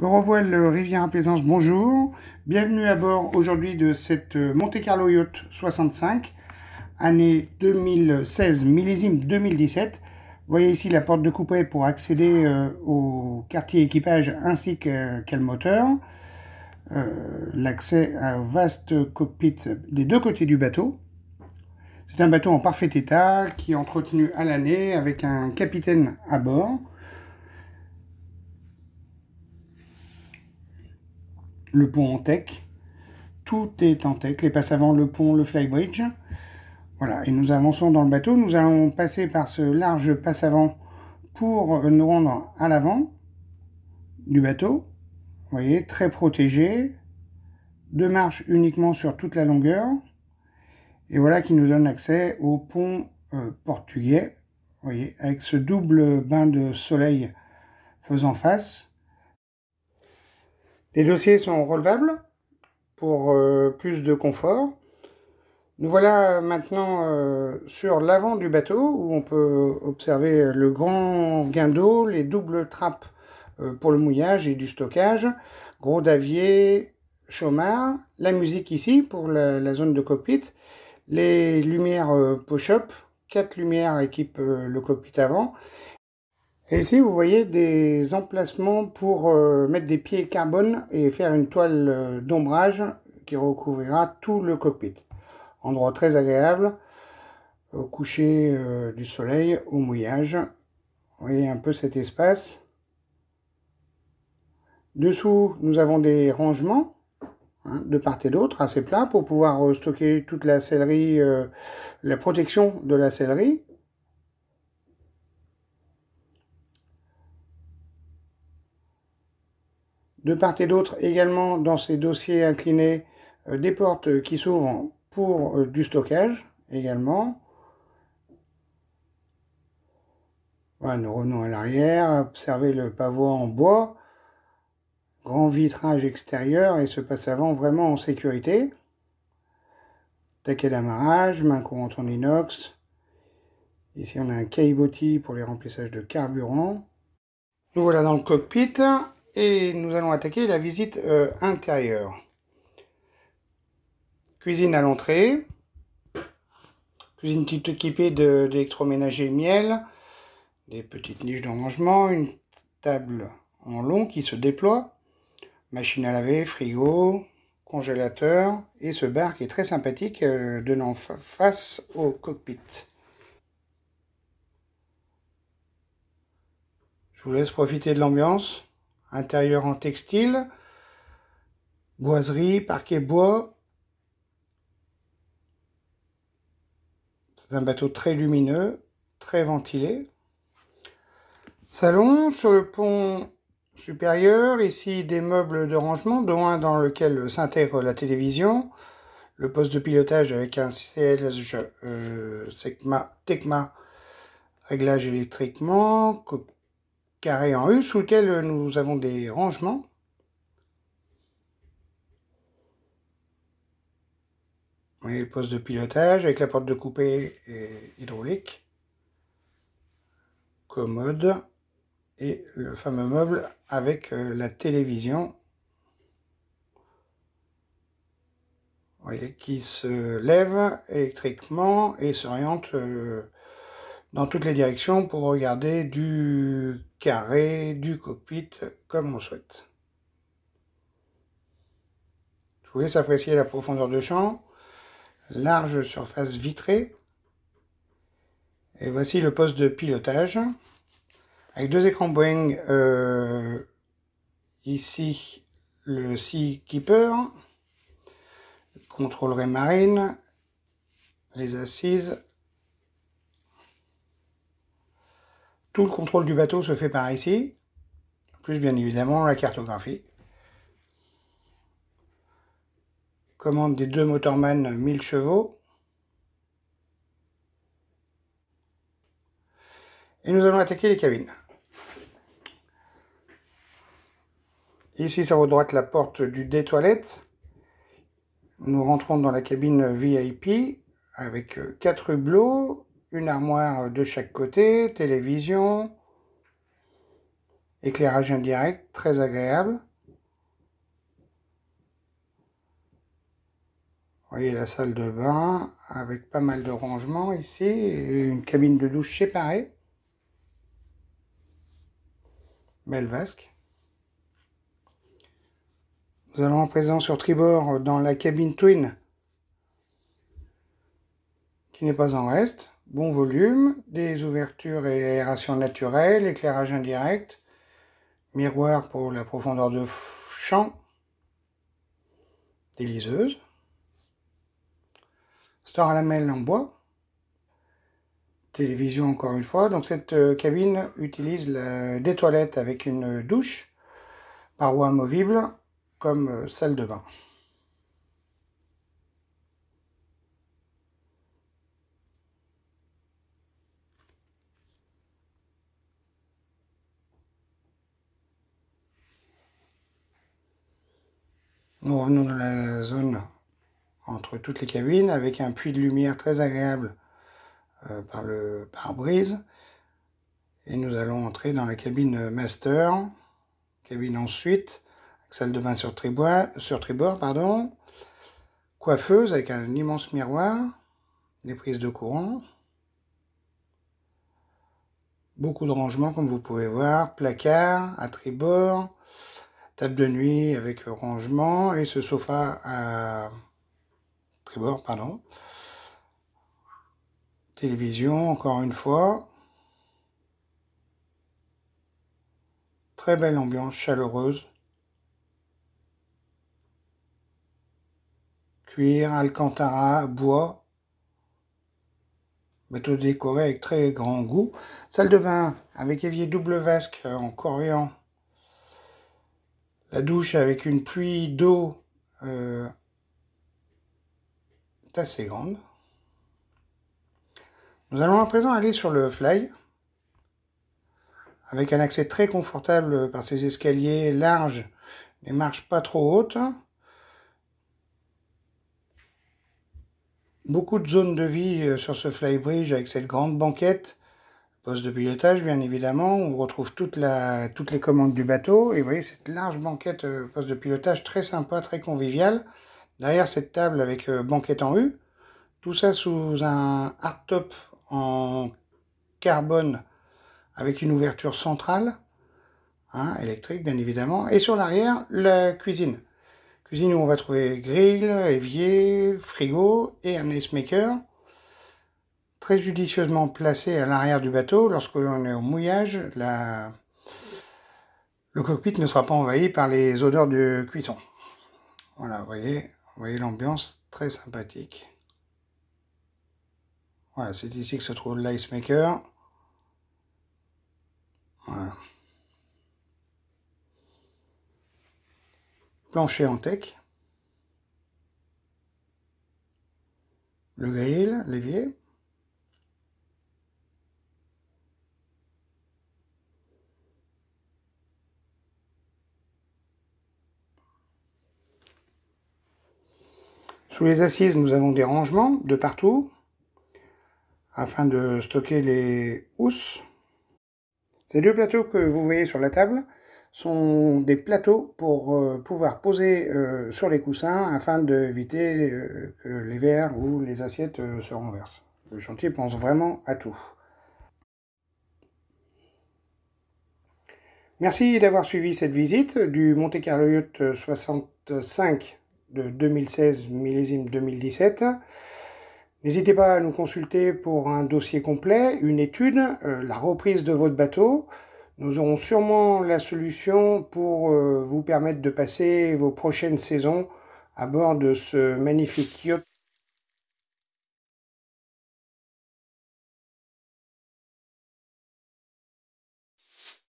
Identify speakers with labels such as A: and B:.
A: Eurovoile Riviera Plaisance, bonjour. Bienvenue à bord aujourd'hui de cette Monte Carlo Yacht 65, année 2016, millésime 2017. Vous voyez ici la porte de coupé pour accéder au quartier équipage ainsi qu'à le moteur. L'accès à un vaste cockpit des deux côtés du bateau. C'est un bateau en parfait état qui est entretenu à l'année avec un capitaine à bord. Le pont en teck, tout est en teck, les passes avant, le pont, le flybridge. Voilà, et nous avançons dans le bateau, nous allons passer par ce large passe avant pour nous rendre à l'avant du bateau. Vous voyez, très protégé, 2 marches uniquement sur toute la longueur. Et voilà qui nous donne accès au pont portugais, vous voyez, avec ce double bain de soleil faisant face. Les dossiers sont relevables pour plus de confort. Nous voilà maintenant sur l'avant du bateau où on peut observer le grand guindeau, les doubles trappes pour le mouillage et du stockage, gros davier, chômage, la musique ici pour la zone de cockpit, les lumières push-up, 4 lumières équipent le cockpit avant. Et ici, vous voyez des emplacements pour mettre des pieds carbone et faire une toile d'ombrage qui recouvrira tout le cockpit. Endroit très agréable, au coucher du soleil, au mouillage. Vous voyez un peu cet espace. Dessous, nous avons des rangements de part et d'autre, assez plats, pour pouvoir stocker toute la sellerie, la protection de la sellerie. De part et d'autre, également dans ces dossiers inclinés, des portes qui s'ouvrent pour du stockage également. Voilà, nous revenons à l'arrière, observez le pavois en bois, grand vitrage extérieur et ce passe avant vraiment en sécurité. Taquet d'amarrage, main courante en inox. Ici on a un caillebotis pour les remplissages de carburant. Nous voilà dans le cockpit et nous allons attaquer la visite intérieure. Cuisine à l'entrée. Cuisine toute équipée d'électroménager miel, des petites niches de rangement, une table en long qui se déploie, machine à laver, frigo, congélateur et ce bar qui est très sympathique donnant face au cockpit. Je vous laisse profiter de l'ambiance. Intérieur en textile, boiserie, parquet bois. C'est un bateau très lumineux, très ventilé. Salon sur le pont supérieur, ici des meubles de rangement, dont un dans lequel s'intègre la télévision, le poste de pilotage avec un siège Tecma réglage électriquement, carré en U, sous lequel nous avons des rangements. Vous voyez le poste de pilotage avec la porte de coupé et hydraulique, commode et le fameux meuble avec la télévision. Vous voyez, qui se lève électriquement et s'oriente dans toutes les directions pour regarder du carré, du cockpit, comme on souhaite. Je vous laisse apprécier la profondeur de champ, large surface vitrée. Et voici le poste de pilotage, avec 2 écrans Boeing, ici le Seakeeper, contrôlerait marine, les assises. Tout le contrôle du bateau se fait par ici, plus bien évidemment la cartographie. Commande des 2 Motorman 1000 chevaux. Et nous allons attaquer les cabines. Ici sur votre droite la porte du des toilettes. Nous rentrons dans la cabine VIP avec 4 hublots, une armoire de chaque côté, télévision, éclairage indirect, très agréable. voyez la salle de bain avec pas mal de rangements ici, et une cabine de douche séparée. Belle vasque. Nous allons en présent sur tribord dans la cabine twin qui n'est pas en reste. Bon volume, des ouvertures et aération naturelle, éclairage indirect, miroir pour la profondeur de champ, des liseuses, store à lamelles en bois, télévision encore une fois. Donc cette cabine utilise des toilettes avec une douche, paroi amovible comme salle de bain. Nous revenons dans la zone entre toutes les cabines avec un puits de lumière très agréable par le pare-brise. Et nous allons entrer dans la cabine master, cabine ensuite, avec salle de bain sur tribord, pardon, coiffeuse avec un immense miroir, des prises de courant, beaucoup de rangements comme vous pouvez voir, placard à tribord, table de nuit avec rangement et ce sofa à tribord, pardon. Télévision, encore une fois. Très belle ambiance chaleureuse. Cuir, alcantara, bois. Bateau décoré avec très grand goût. Salle de bain avec évier double vasque en corian. La douche avec une pluie d'eau assez grande. Nous allons à présent aller sur le fly, avec un accès très confortable par ces escaliers larges, les marches pas trop hautes. Beaucoup de zones de vie sur ce flybridge avec cette grande banquette, poste de pilotage bien évidemment, on retrouve toutes les commandes du bateau, et vous voyez cette large banquette poste de pilotage très sympa, très convivial. Derrière cette table avec banquette en U, tout ça sous un hardtop en carbone avec une ouverture centrale, électrique bien évidemment, et sur l'arrière, la cuisine. Cuisine où on va trouver grill, évier, frigo et un ice maker, très judicieusement placé à l'arrière du bateau. Lorsque l'on est au mouillage, le cockpit ne sera pas envahi par les odeurs de cuisson. Voilà, vous voyez l'ambiance très sympathique. Voilà, c'est ici que se trouve l'ice maker. Voilà. Plancher en teck. Le grill, l'évier. Sous les assises, nous avons des rangements de partout afin de stocker les housses. Ces deux plateaux que vous voyez sur la table sont des plateaux pour pouvoir poser sur les coussins afin d'éviter que les verres ou les assiettes se renversent. Le chantier pense vraiment à tout. Merci d'avoir suivi cette visite du Monte Carlo Yacht 65 de 2016 millésime 2017. N'hésitez pas à nous consulter pour un dossier complet, une étude, la reprise de votre bateau. Nous aurons sûrement la solution pour vous permettre de passer vos prochaines saisons à bord de ce magnifique yacht